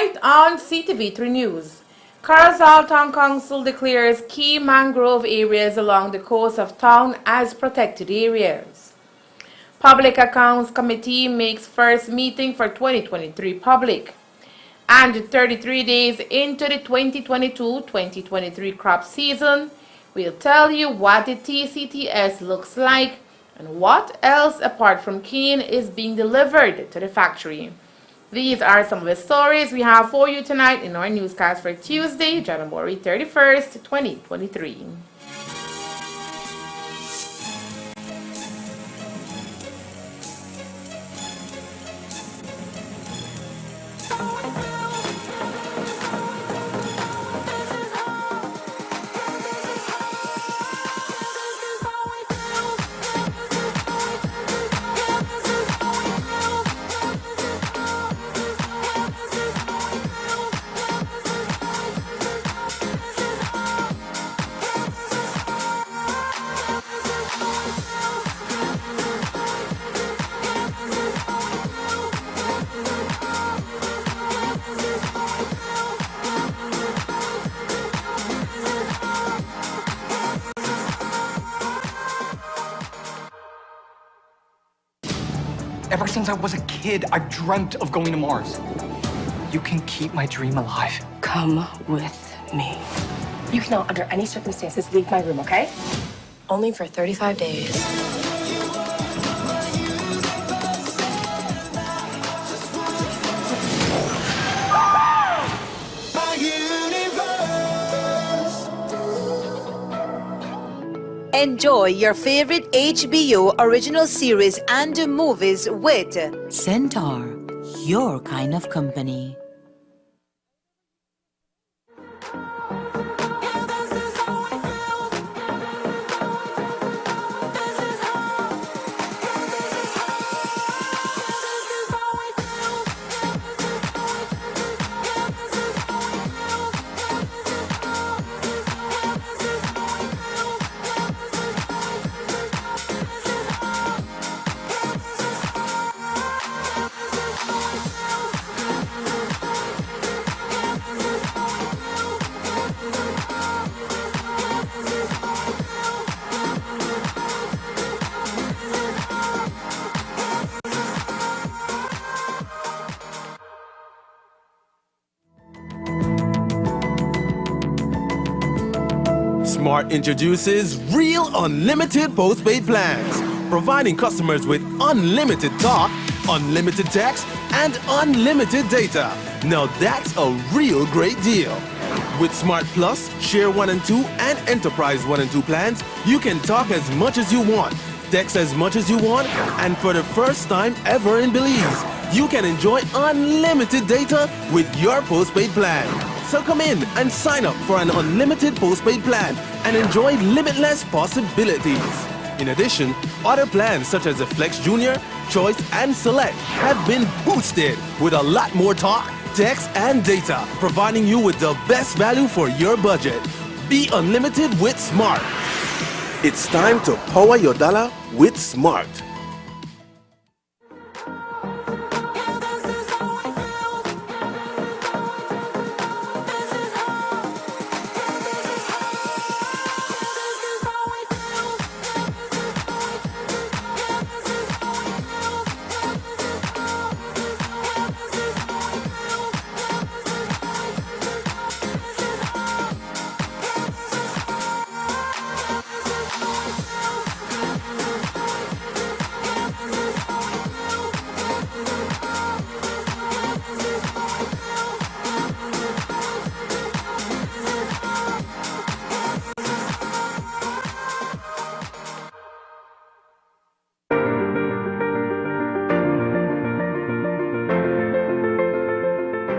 Tonight on CTV3 News, Corozal Town Council declares key mangrove areas along the coast of town as protected areas. Public Accounts Committee makes first meeting for 2023 public. And 33 days into the 2022-2023 crop season, we'll tell you what the TCTS looks like and what else apart from cane is being delivered to the factory. These are some of the stories we have for you tonight in our newscast for Tuesday, January 31st, 2023. Ever since I was a kid, I've dreamt of going to Mars. You can keep my dream alive. Come with me. You cannot, under any circumstances, leave my room, okay? Only for 35 days. Enjoy your favorite HBO original series and movies with Centaur, your kind of company. Smart introduces Real Unlimited Postpaid Plans, providing customers with unlimited talk, unlimited text, and unlimited data. Now that's a real great deal. With Smart Plus, Share 1 and 2, and Enterprise 1 and 2 plans, you can talk as much as you want, text as much as you want, and for the first time ever in Belize, you can enjoy unlimited data with your postpaid plan. So come in and sign up for an unlimited postpaid plan and enjoy limitless possibilities. In addition, other plans such as the Flex Junior, Choice, and Select have been boosted with a lot more talk, text, and data, providing you with the best value for your budget. Be unlimited with Smart. It's time to power your dollar with Smart.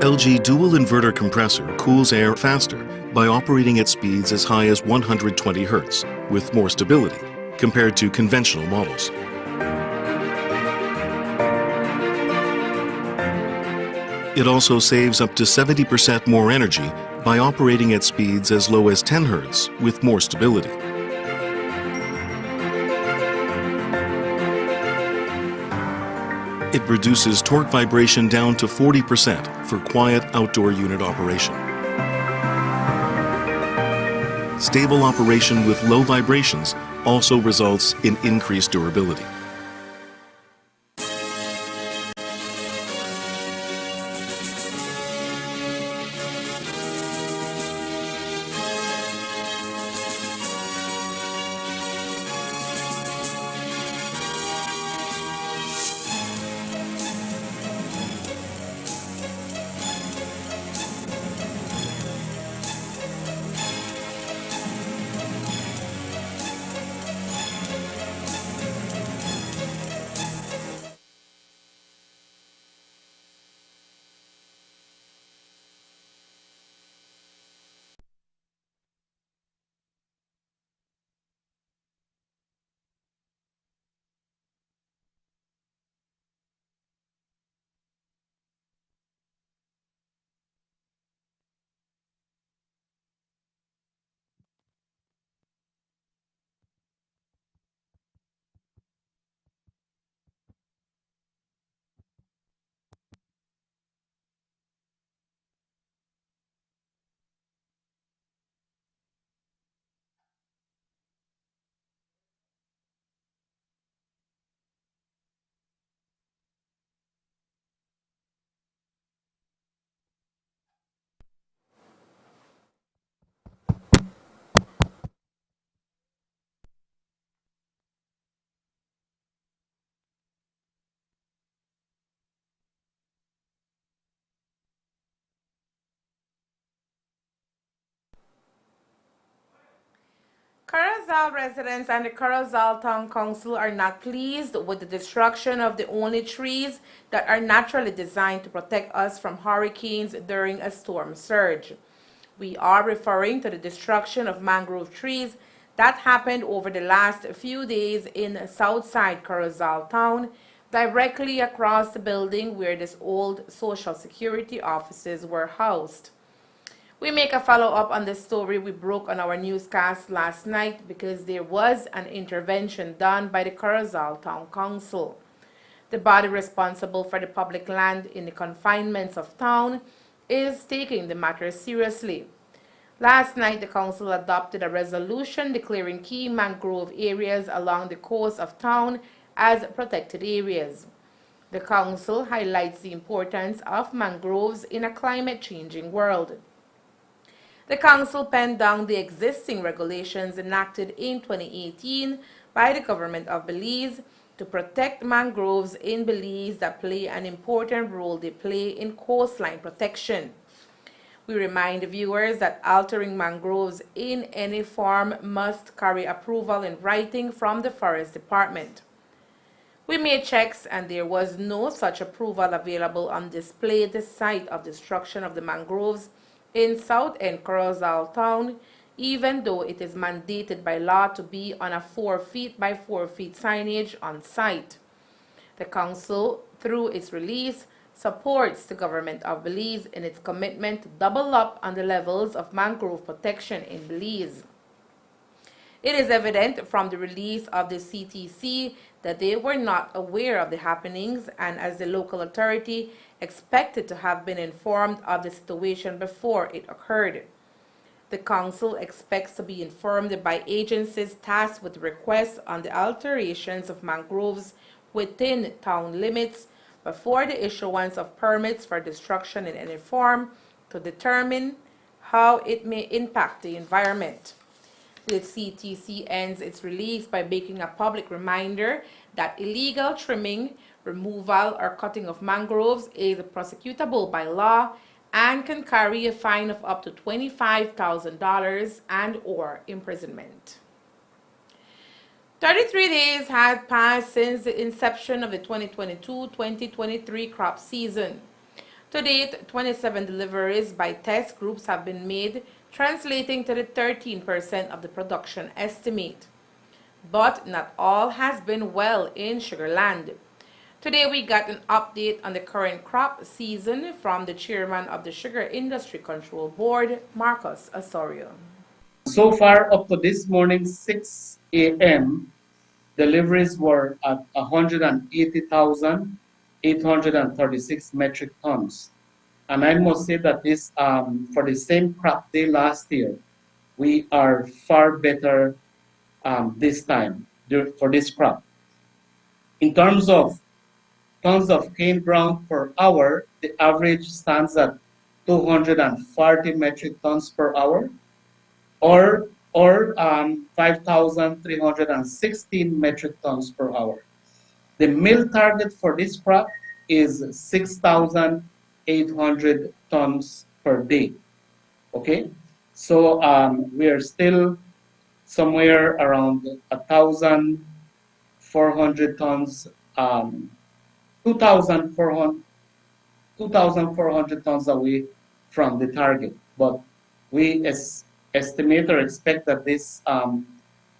LG dual inverter compressor cools air faster by operating at speeds as high as 120 Hz with more stability compared to conventional models. It also saves up to 70% more energy by operating at speeds as low as 10 Hz with more stability. It reduces torque vibration down to 40% for quiet outdoor unit operation. Stable operation with low vibrations also results in increased durability. Corozal residents and the Corozal Town Council are not pleased with the destruction of the only trees that are naturally designed to protect us from hurricanes during a storm surge. We are referring to the destruction of mangrove trees that happened over the last few days in Southside Corozal Town, directly across the building where this old Social Security offices were housed. We make a follow-up on the story we broke on our newscast last night because there was an intervention done by the Corozal Town Council. The body responsible for the public land in the confinements of town is taking the matter seriously. Last night, the council adopted a resolution declaring key mangrove areas along the coast of town as protected areas. The council highlights the importance of mangroves in a climate-changing world. The council penned down the existing regulations enacted in 2018 by the government of Belize to protect mangroves in Belize that play an important role they play in coastline protection. We remind viewers that altering mangroves in any form must carry approval in writing from the Forest Department. We made checks and there was no such approval available on display at the site of destruction of the mangroves in South End Corozal Town, even though it is mandated by law to be on a 4 feet by 4 feet signage on site. The council, through its release, supports the government of Belize in its commitment to double up on the levels of mangrove protection in Belize. It is evident from the release of the CTC that they were not aware of the happenings and as the local authority expected to have been informed of the situation before it occurred. The council expects to be informed by agencies tasked with requests on the alterations of mangroves within town limits before the issuance of permits for destruction in any form to determine how it may impact the environment. The CTC ends its release by making a public reminder that illegal trimming, removal, or cutting of mangroves is prosecutable by law and can carry a fine of up to $25,000 and/or imprisonment. 33 days had passed since the inception of the 2022-2023 crop season. To date, 27 deliveries by test groups have been made, translating to the 13% of the production estimate. But not all has been well in Sugarland. Today we got an update on the current crop season from the chairman of the Sugar Industry Control Board, Marcus Osorio. So far, up to this morning, 6 a.m., deliveries were at 180,000 836 metric tons. And I must say that this, for the same crop day last year, we are far better this time for this crop. In terms of tons of cane ground per hour, the average stands at 240 metric tons per hour, or 5,316 metric tons per hour. The mill target for this crop is 6,800 tons per day. Okay, so we are still somewhere around 1,400 tons, 2,400 tons away from the target. But we estimate or expect that this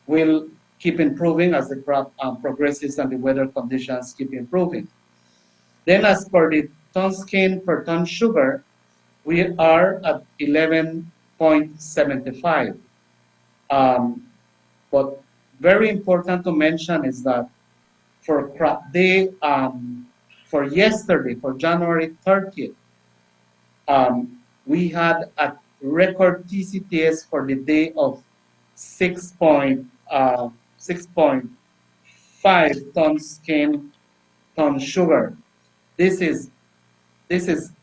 will keep improving as the crop progresses and the weather conditions keep improving. Then as per the tons cane per ton sugar, we are at 11.75. But very important to mention is that for crop day, for yesterday, for January 30th, we had a record TCTS for the day of 6.5 tons cane ton sugar. This is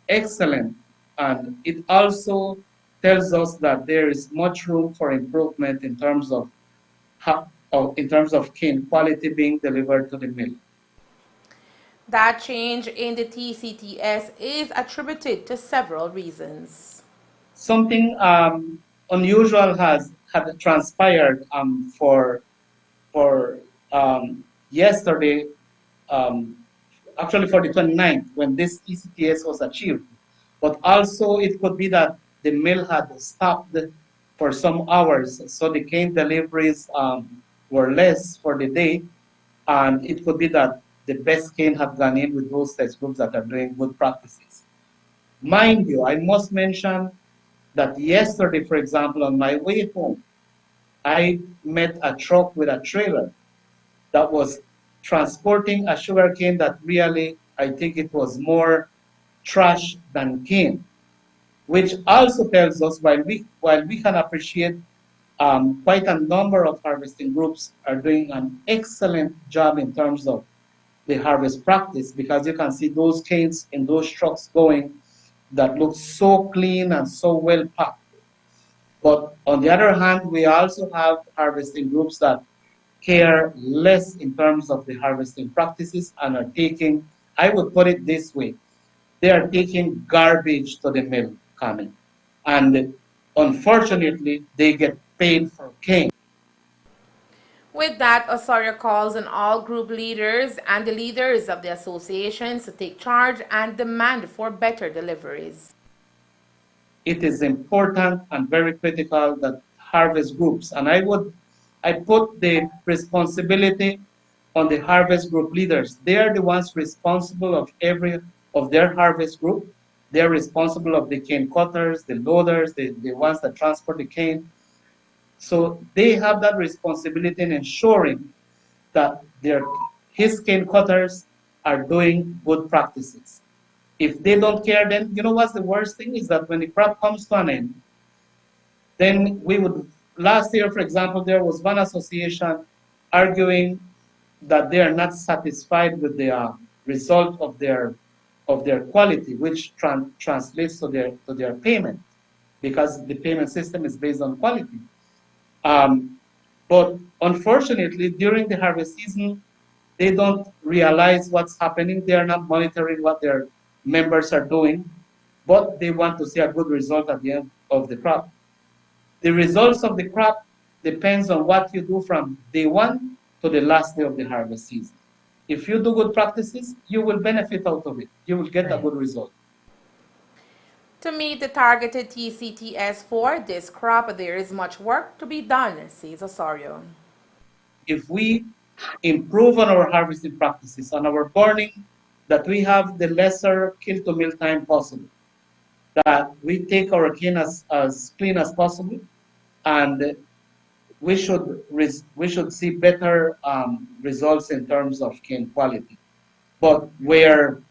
excellent, and it also tells us that there is much room for improvement in terms of cane quality being delivered to the mill. That change in the TCTS is attributed to several reasons. Something unusual had transpired for yesterday, actually for the 29th, when this TCTS was achieved. But also it could be that the mill had stopped for some hours, so the cane deliveries were less for the day, and it could be that the best cane have gone in with those test groups that are doing good practices. Mind you, I must mention that yesterday, for example, on my way home, I met a truck with a trailer that was transporting a sugar cane that really, I think it was more trash than cane, which also tells us while we can appreciate quite a number of harvesting groups are doing an excellent job in terms of the harvest practice, because you can see those canes in those trucks going that look so clean and so well packed. But on the other hand, we also have harvesting groups that care less in terms of the harvesting practices and are taking, I would put it this way, they are taking garbage to the mill coming. And unfortunately, they get paid for cane. With that, Osorio calls on all group leaders and the leaders of the associations to take charge and demand for better deliveries. It is important and very critical that harvest groups, and I put the responsibility on the harvest group leaders. They are the ones responsible of their harvest group. They're responsible of the cane cutters, the loaders, the ones that transport the cane. So they have that responsibility in ensuring that his cane cutters are doing good practices. If they don't care, then you know what's the worst thing is that when the crop comes to an end, then last year, for example, there was one association arguing that they are not satisfied with the result of their quality, which translates to their payment, because the payment system is based on quality. But unfortunately, during the harvest season, they don't realize what's happening. They are not monitoring what their members are doing, but they want to see a good result at the end of the crop. The results of the crop depends on what you do from day one to the last day of the harvest season. If you do good practices, you will benefit out of it. You will get a good result. To meet the targeted TCTS for this crop, there is much work to be done, says Osorio. If we improve on our harvesting practices, on our burning, that we have the lesser kill to mill time possible, that we take our cane as clean as possible, and we should see better results in terms of cane quality. But where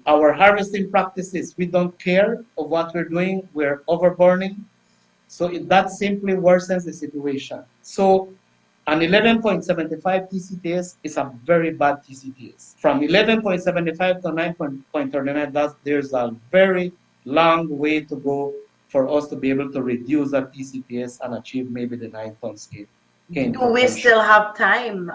our harvesting practices, we don't care of what we're doing, we're overburning. So that simply worsens the situation. So an 11.75 TCTS is a very bad TCTS. From 11.75 to 9.39, there's a very long way to go for us to be able to reduce that TCTS and achieve maybe the 9-ton scale. Do we still have time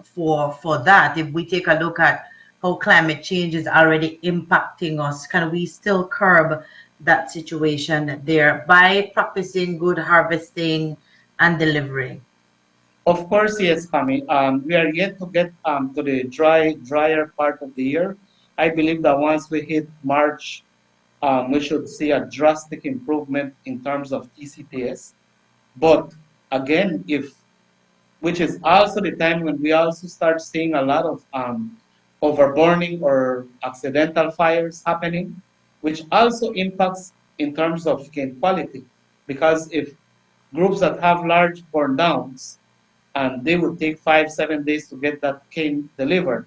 for that? If we take a look at how climate change is already impacting us, can we still curb that situation there by practicing good harvesting and delivery? Of course, yes, Kami. We are yet to get to the drier part of the year. I believe that once we hit March, we should see a drastic improvement in terms of TCTS. But again, which is also the time when we also start seeing a lot of overburning or accidental fires happening, which also impacts in terms of cane quality. Because if groups that have large burn downs, and they will take 5-7 days to get that cane delivered,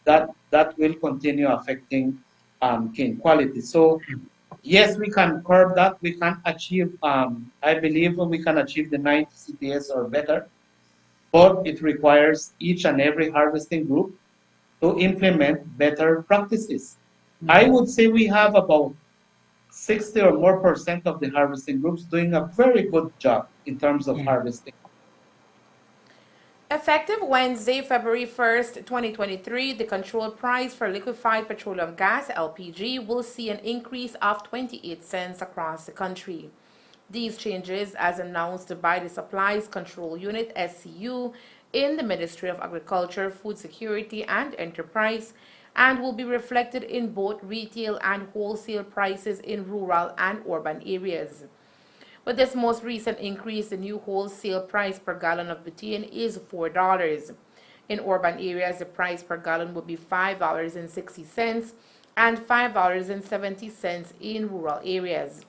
that will continue affecting cane quality. So yes, we can curb that. We can achieve, I believe we can achieve the 9 CTS or better, but it requires each and every harvesting group to implement better practices. I would say we have about 60 or more % of the harvesting groups doing a very good job in terms of harvesting. Effective Wednesday, February 1st, 2023, the control price for liquefied petroleum gas, LPG, will see an increase of 28 cents across the country. These changes, as announced by the Supplies Control Unit, SCU, in the Ministry of Agriculture, Food Security and Enterprise, and will be reflected in both retail and wholesale prices in rural and urban areas. With this most recent increase, the new wholesale price per gallon of butane is $4. In urban areas, the price per gallon will be $5.60 and $5.70 in rural areas.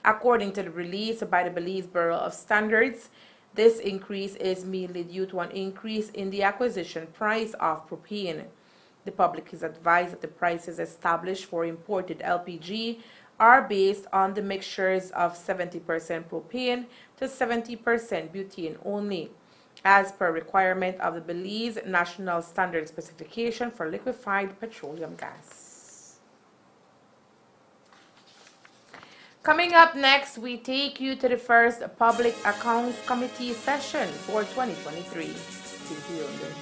According to the release by the Belize Bureau of Standards, this increase is mainly due to an increase in the acquisition price of propane. The public is advised that the prices established for imported LPG are based on the mixtures of 70% propane to 70% butane only, as per requirement of the Belize National Standard Specification for Liquefied Petroleum Gas. Coming up next, we take you to the first Public Accounts Committee session for 2023. Stay tuned.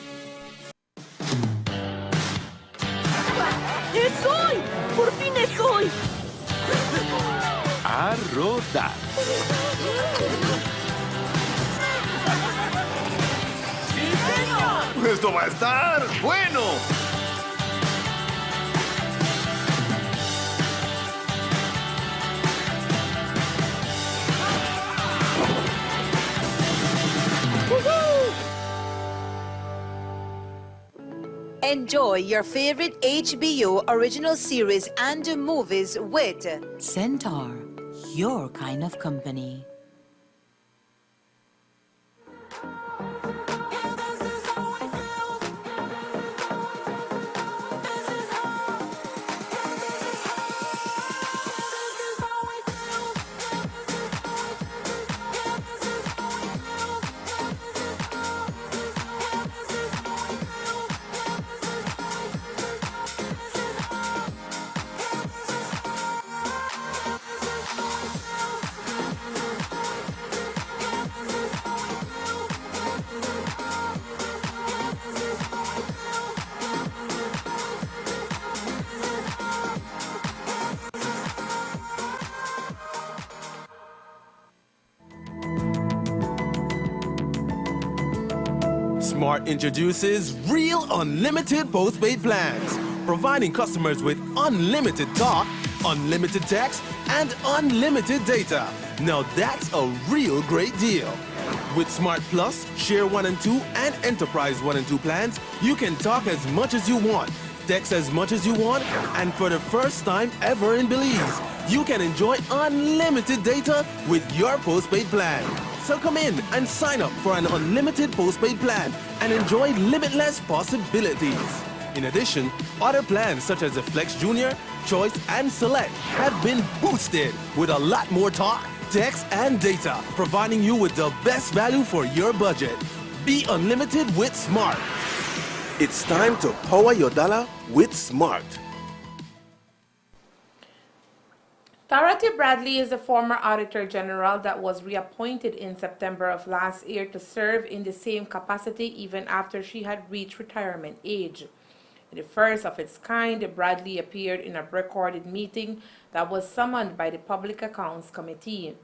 ¡Es hoy! ¡Por fin es hoy! A rodar. ¡Sí, señor! ¡Esto va a estar bueno! Enjoy your favorite HBO original series and movies with Centaur, your kind of company. Smart introduces Real Unlimited Postpaid Plans, providing customers with unlimited talk, unlimited text, and unlimited data. Now that's a real great deal. With Smart Plus, Share 1 and 2, and Enterprise 1 and 2 plans, you can talk as much as you want, text as much as you want, and for the first time ever in Belize, you can enjoy unlimited data with your postpaid plan. So come in and sign up for an unlimited postpaid plan and enjoy limitless possibilities. In addition, other plans such as the Flex Junior, Choice, and Select have been boosted with a lot more talk, text, and data, providing you with the best value for your budget. Be unlimited with Smart. It's time to power your dollar with Smart. Dorothy Bradley is the former Auditor General that was reappointed in September of last year to serve in the same capacity even after she had reached retirement age. In the first of its kind, Bradley appeared in a recorded meeting that was summoned by the Public Accounts Committee.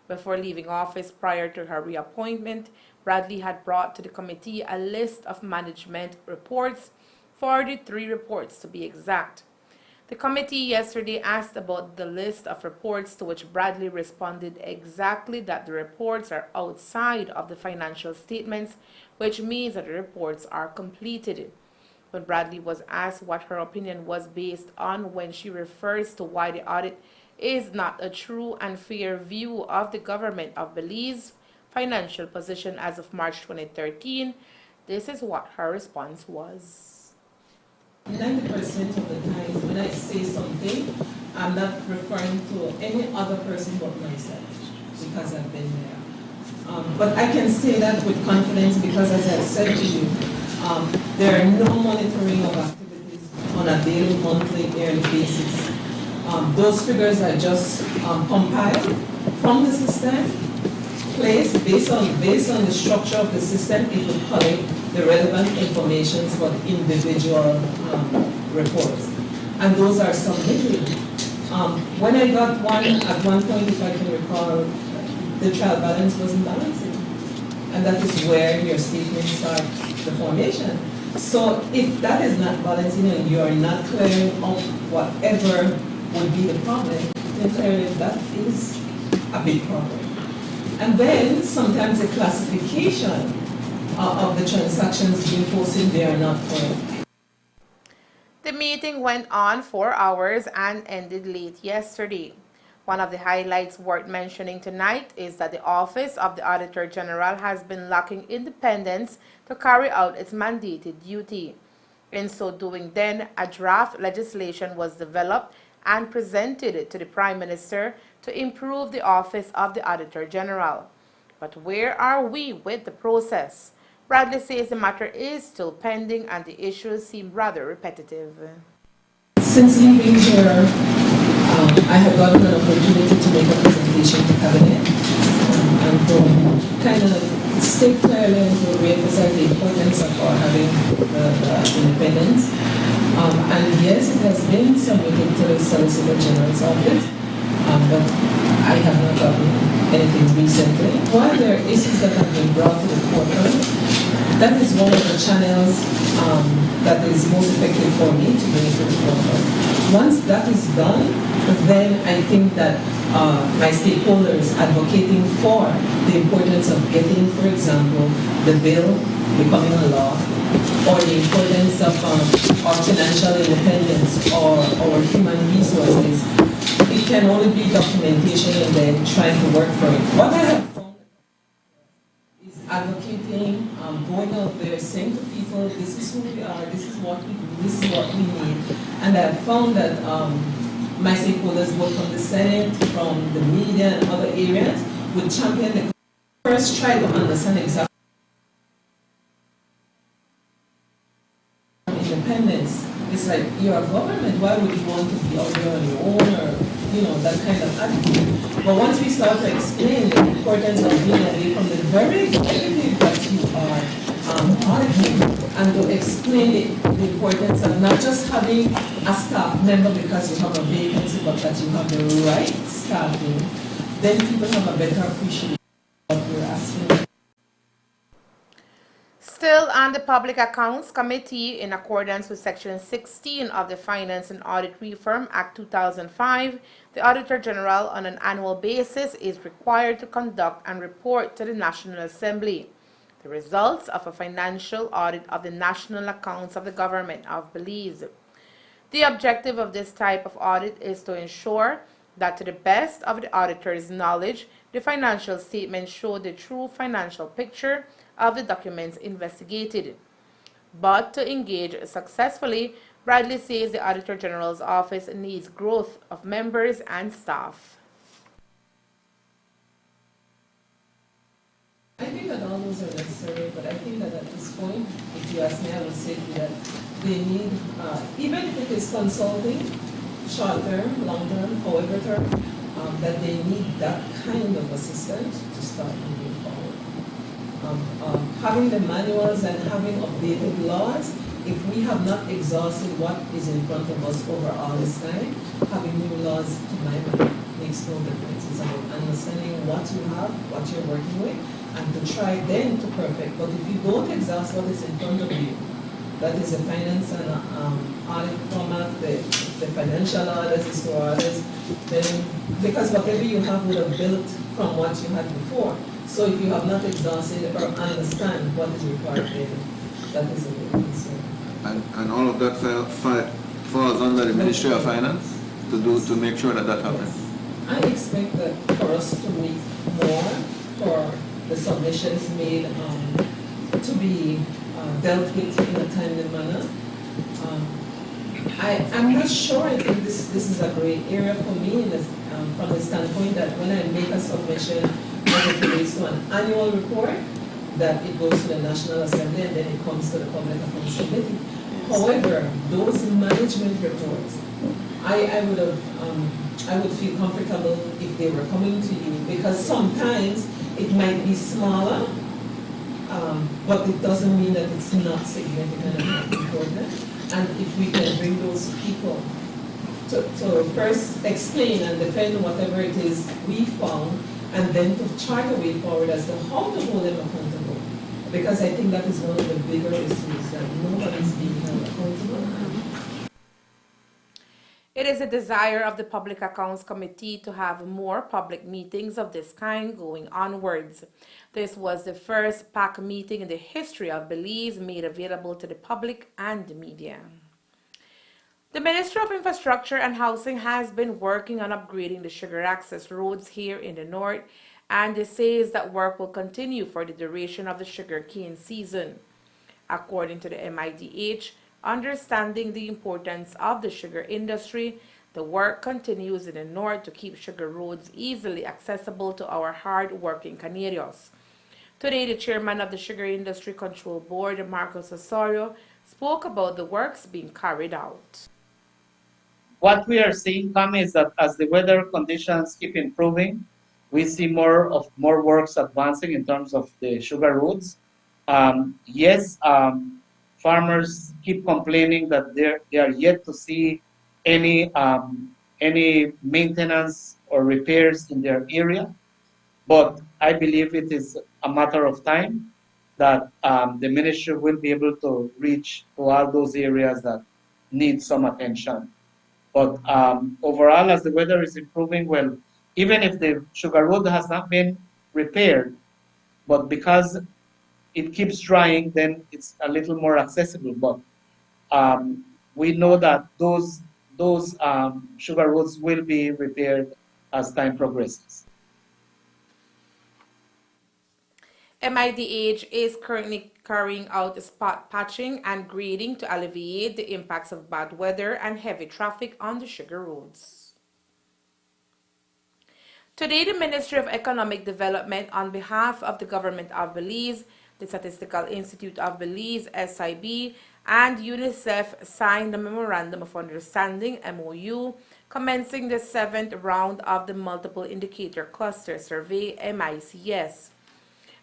Before leaving office prior to her reappointment, Bradley had brought to the committee a list of management reports, 43 reports to be exact. The committee yesterday asked about the list of reports, to which Bradley responded exactly that the reports are outside of the financial statements, which means that the reports are completed. When Bradley was asked what her opinion was based on when she refers to why the audit is not a true and fair view of the government of Belize's financial position as of March 2013, this is what her response was. 90% of the times when I say something, I'm not referring to any other person but myself, because I've been there. But I can say that with confidence because, as I said to you, there are no monitoring of activities on a daily, monthly, yearly basis. Those figures are just compiled from the system, placed based on the structure of the system. It will collect the relevant information for the individual reports, and those are submitted. When I got one, at one point, if I can recall, the trial balance wasn't balancing, and that is where your statements start the formation. So if that is not balancing and you are not clearing up whatever would be the problem, then clearly that is a big problem. And then sometimes the classification of the transactions being posted, they are not correct. The meeting went on 4 hours and ended late yesterday. One of the highlights worth mentioning tonight is that the Office of the Auditor General has been lacking independence to carry out its mandated duty. In so doing then, a draft legislation was developed and presented to the Prime Minister to improve the Office of the Auditor General. But where are we with the process? Bradley says the matter is still pending and the issues seem rather repetitive. Since leaving here, I have gotten an opportunity to make a presentation to Cabinet and to kind of state clearly and to re-emphasize the importance of our having the independence. And yes, it has been submitted to the Solicitor General's office, but I have not gotten anything recently. While there are issues that have been brought to the forefront, that is one of the channels that is most effective for me to bring it to the forefront. Once that is done, then I think that my stakeholders advocating for the importance of getting, for example, the bill becoming a law, or the importance of our financial independence or our human resources, it can only be documentation and then trying to work for it. What I have found is advocating, going out there, saying to people, this is who we are, this is what we do, this is what we need. And I have found that my stakeholders, both from the Senate, from the media and other areas, would champion the first try to understand exactly independence. It's like, you're a government, why would you want to be out there on your own, or, you know, that kind of attitude. But once we start to explain the importance of being away from the very executive that you are auditing, and to explain the importance of not just having a staff member because you have a vacancy, but that you have the right staffing, then people have a better appreciation of what we're asking. Still on the Public Accounts Committee, in accordance with Section 16 of the Finance and Audit Reform Act 2005, the Auditor General on an annual basis is required to conduct and report to the National Assembly the results of a financial audit of the national accounts of the government of Belize. The objective of this type of audit is to ensure that, to the best of the auditor's knowledge, the financial statements show the true financial picture of the documents investigated. But to engage successfully, Bradley says the Auditor General's office needs growth of members and staff. I think that all those are necessary, but I think that at this point, if you ask me, I would say that they need, even if it is consulting, short term, long term, however term, that they need that kind of assistance to start moving forward. Having the manuals and having updated laws, if we have not exhausted what is in front of us over all this time, having new laws, to my mind, makes no difference. It's about understanding what you have, what you're working with, and to try then to perfect. But if you don't exhaust what is in front of you, that is the finance and audit format, the financial audits, historical audits, then, because whatever you have would have built from what you had before. So if you have not exhausted or understand what is required, then that is a big concern. And all of that falls under the Ministry of Finance to make sure that that happens. I expect that for us to meet more, for the submissions made to be dealt with in a timely manner. I'm not sure. I think this is a great area for me in this, from the standpoint that when I make a submission as it relates to an annual report, that it goes to the National Assembly and then it comes to the Public Accounts Committee. However, those management reports, I would feel comfortable if they were coming to you, because sometimes it might be smaller, but it doesn't mean that it's not significant and important. And if we can bring those people to first explain and defend whatever it is we found, and then to chart a way forward as to how to hold them accountable. Because I think that is one of the bigger issues, that nobody's being held accountable. It is a desire of the Public Accounts Committee to have more public meetings of this kind going onwards. This was the first PAC meeting in the history of Belize made available to the public and the media. The Ministry of Infrastructure and Housing has been working on upgrading the sugar access roads here in the north, and it says that work will continue for the duration of the sugarcane season. According to the MIDH, understanding the importance of the sugar industry, the work continues in the north to keep sugar roads easily accessible to our hard-working Canadians. Today, the chairman of the Sugar Industry Control Board, Marcos Osorio, spoke about the works being carried out. What we are seeing come is that as the weather conditions keep improving, we see more works advancing in terms of the sugar roads. Farmers keep complaining that they are yet to see any maintenance or repairs in their area, but I believe it is a matter of time that the ministry will be able to reach to all those areas that need some attention. But overall, as the weather is improving, well, even if the sugar road has not been repaired, but because it keeps drying, then it's a little more accessible. But we know that those sugar roads will be repaired as time progresses. MIDH is currently carrying out spot patching and grading to alleviate the impacts of bad weather and heavy traffic on the sugar roads. Today, the Ministry of Economic Development, on behalf of the Government of Belize, the Statistical Institute of Belize, SIB, and UNICEF signed a Memorandum of Understanding, MOU, commencing the 7th round of the Multiple Indicator Cluster Survey, MICS.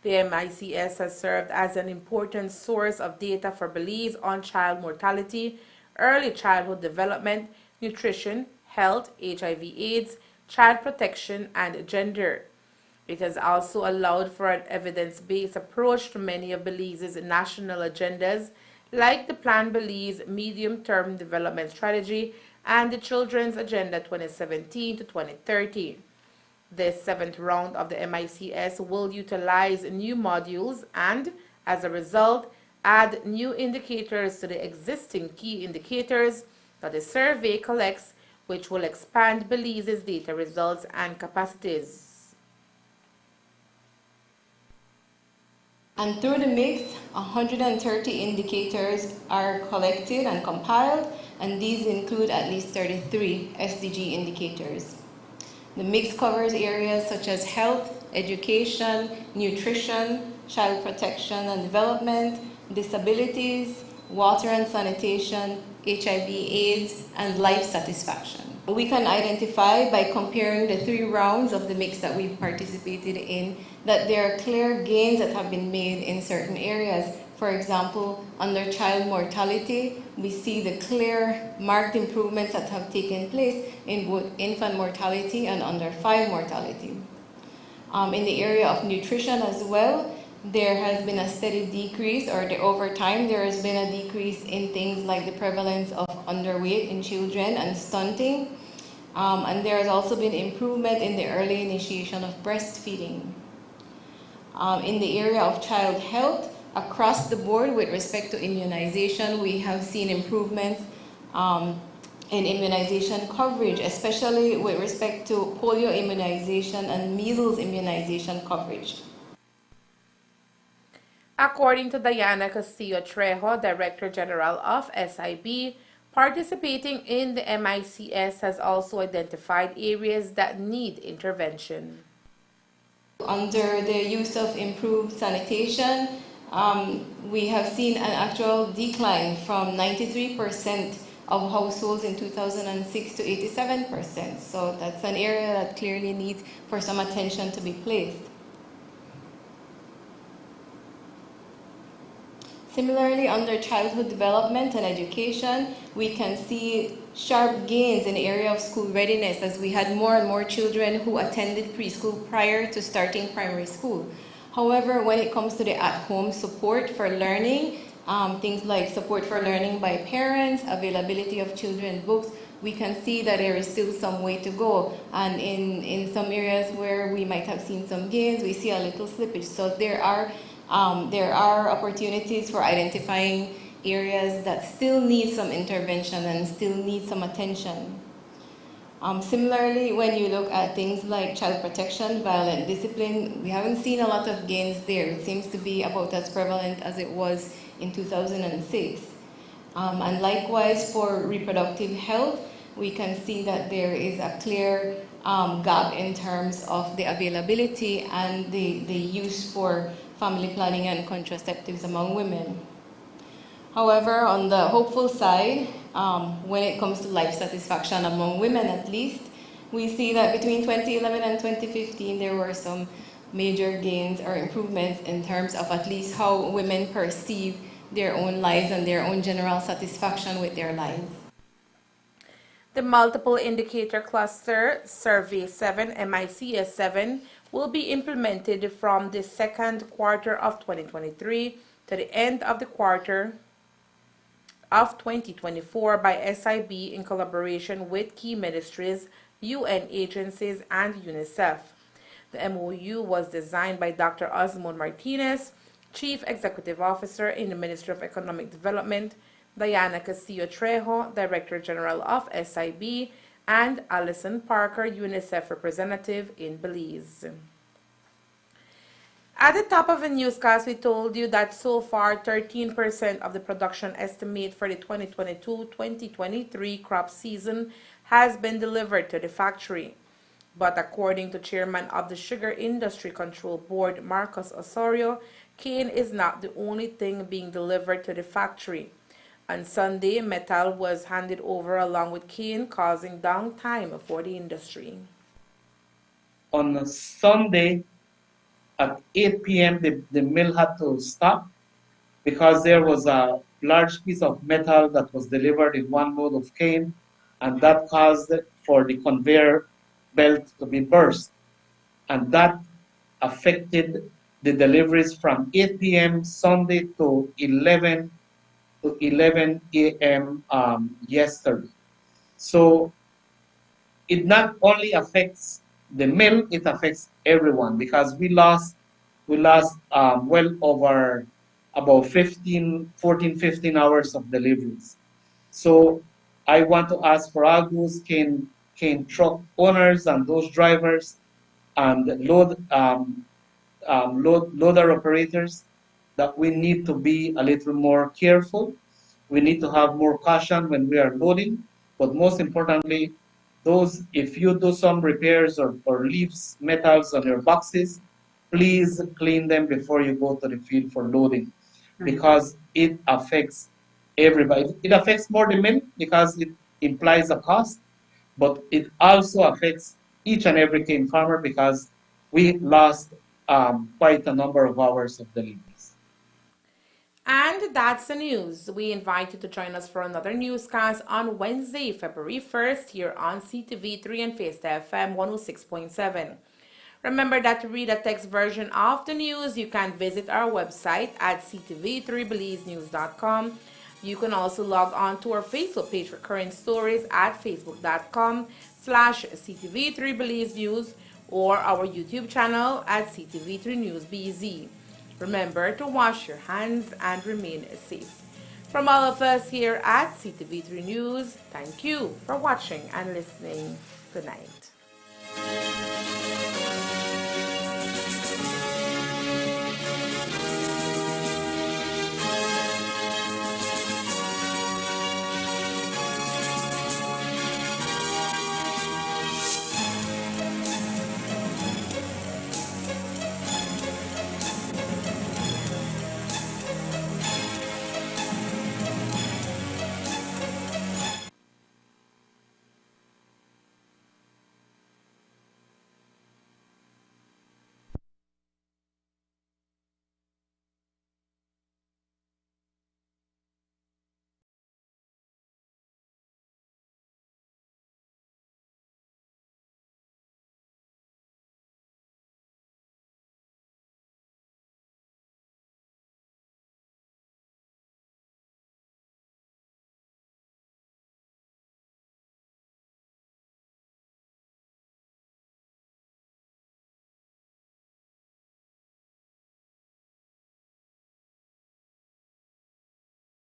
The MICS has served as an important source of data for Belize on child mortality, early childhood development, nutrition, health, HIV/AIDS, child protection, and gender. It has also allowed for an evidence-based approach to many of Belize's national agendas, like the Plan Belize Medium-Term Development Strategy and the Children's Agenda 2017 to 2030. This 7th round of the MICS will utilize new modules and, as a result, add new indicators to the existing key indicators that the survey collects, which will expand Belize's data results and capacities. And through the mix, 130 indicators are collected and compiled, and these include at least 33 SDG indicators. The mix covers areas such as health, education, nutrition, child protection and development, disabilities, water and sanitation, HIV/AIDS, and life satisfaction. We can identify by comparing the 3 rounds of the mix that we participated in that there are clear gains that have been made in certain areas. For example, under child mortality, we see the clear marked improvements that have taken place in both infant mortality and under 5 mortality. In the area of nutrition as well, there has been a steady decrease, or over time there has been a decrease in things like the prevalence of underweight in children and stunting. And there has also been improvement in the early initiation of breastfeeding. In the area of child health, across the board with respect to immunization, we have seen improvements in immunization coverage, especially with respect to polio immunization and measles immunization coverage. According to Diana Castillo-Trejo, Director General of SIB, participating in the MICS has also identified areas that need intervention. Under the use of improved sanitation, we have seen an actual decline from 93% of households in 2006 to 87%. So that's an area that clearly needs for some attention to be placed. Similarly, under childhood development and education, we can see sharp gains in the area of school readiness as we had more and more children who attended preschool prior to starting primary school. However, when it comes to the at-home support for learning, things like support for learning by parents, availability of children's books, we can see that there is still some way to go. And in some areas where we might have seen some gains, we see a little slippage. So there are opportunities for identifying areas that still need some intervention and still need some attention. Similarly, when you look at things like child protection, violent discipline, we haven't seen a lot of gains there. It seems to be about as prevalent as it was in 2006. And likewise for reproductive health, we can see that there is a clear gap in terms of the availability and the use for family planning and contraceptives among women. However, on the hopeful side, when it comes to life satisfaction among women at least, we see that between 2011 and 2015 there were some major gains or improvements in terms of at least how women perceive their own lives and their own general satisfaction with their lives. The Multiple Indicator Cluster Survey 7, MICS 7, will be implemented from the second quarter of 2023 to the end of the quarter of 2024 by SIB in collaboration with key ministries, UN agencies, and UNICEF. The MOU was designed by Dr. Osmond Martinez, Chief Executive Officer in the Ministry of Economic Development, Diana Castillo-Trejo, Director General of SIB, and Alison Parker, UNICEF representative in Belize. At the top of the newscast, we told you that so far 13% of the production estimate for the 2022-2023 crop season has been delivered to the factory. But according to Chairman of the Sugar Industry Control Board, Marcos Osorio, cane is not the only thing being delivered to the factory. On Sunday, metal was handed over along with cane, causing downtime for the industry. On Sunday at 8 p.m., the mill had to stop because there was a large piece of metal that was delivered in one load of cane, and that caused for the conveyor belt to be burst. And that affected the deliveries from 8 p.m. Sunday to 11 a.m. Yesterday. So it not only affects the mill, it affects everyone because we lost well over about 15 hours of deliveries. So I want to ask for all those cane truck owners and those drivers and loader operators that we need to be a little more careful. We need to have more caution when we are loading. But most importantly, if you do some repairs or leaves metals on your boxes, please clean them before you go to the field for loading, because it affects everybody. It affects more the mill because it implies a cost, but it also affects each and every cane farmer because we lost quite a number of hours of deliveries. And that's the news. We invite you to join us for another newscast on Wednesday, February 1st, here on CTV3 and Fiesta FM 106.7. Remember that to read a text version of the news, you can visit our website at ctv3belizenews.com. You can also log on to our Facebook page for current stories at facebook.com/ctv3belizenews or our YouTube channel at CTV3newsBZ. Remember to wash your hands and remain safe. From all of us here at CTV3 News, thank you for watching and listening. Good night.